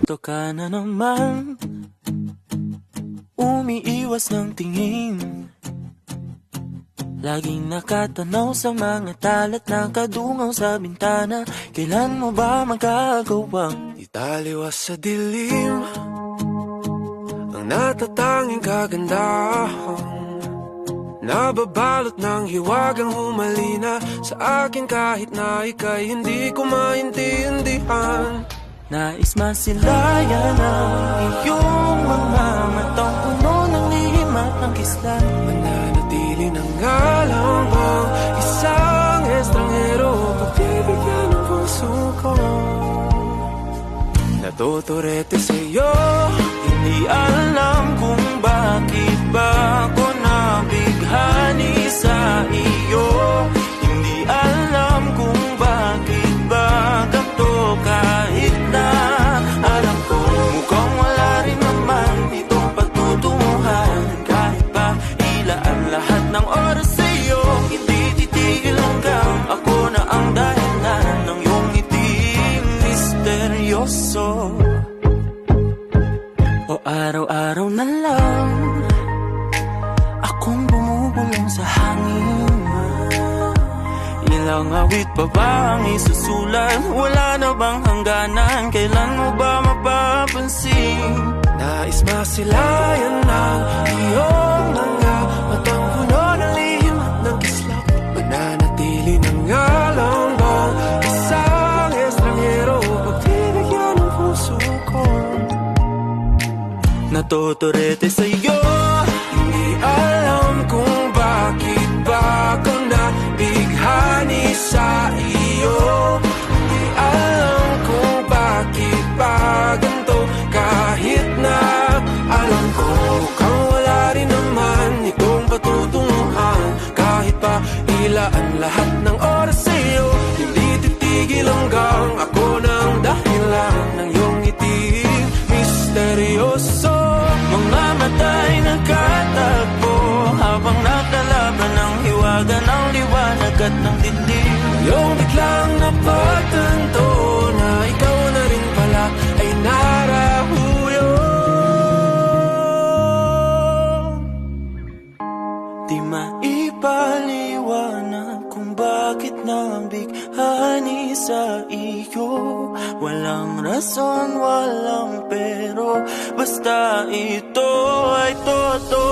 Ito ka na naman, umiiwas ng tingin. Laging nakatanaw sa mga talat na kadungaw sa bintana. Kailan mo ba magagawang italiwas sa dilim ang natatanging kagandahan, nababalot ng hiwagang humalina sa akin kahit na ika'y hindi ko maintindihan. Nais masilayan ang iyong mga matang puno ng lihim at ng kislan. Mananatili ng ngalang bang isang estranghero, pagbibigyan ng puso ko. Natuturete sa'yo, Hindi alam kung bakit ba ako nabighani sa iyo. Hindi alam kung bakit ba ganito kahit na alam ko mukhang wala rin naman itong pagtutunguhan. Kahit pa ilaan lahat ng oras sa iyo, hindi titigil hanggang ako na ang dahilan ng iyong ngiting misteryoso. O araw-araw na lang akong bumubulong sa hangin. Ilang awit pa ba ang isusulat? Wala na bang hangganan? Kailan mo ba mapapansin? nais masilayan ng iyong mga matang puno ng lihim at ng kislap. Mananatili ng ngalang bang isang estranghero, pagbibigyan ng puso ko. Natuturete sa'yo, Hindi alam kung bakit ba ako nabighani sa iyo. Hindi alam kung bakit ba ganito kahit na alam ko mukhang wala rin naman itong patutunguhan. Kahit pa ilaan lahat ng oras sa iyo, hindi titigil hanggang ako ng dahilan ng iyong ngiting misteryoso. mga mata'y nagkatagpo habang naglalaban ng hiwaga ng liwanag at ng dilim. Yung biglang napagtanto na ikaw na rin pala ay narahuyo. Di maipaliwanag kung bakit nabighani sa iyo. Walang rason, walang pero, basta ito ay totoo.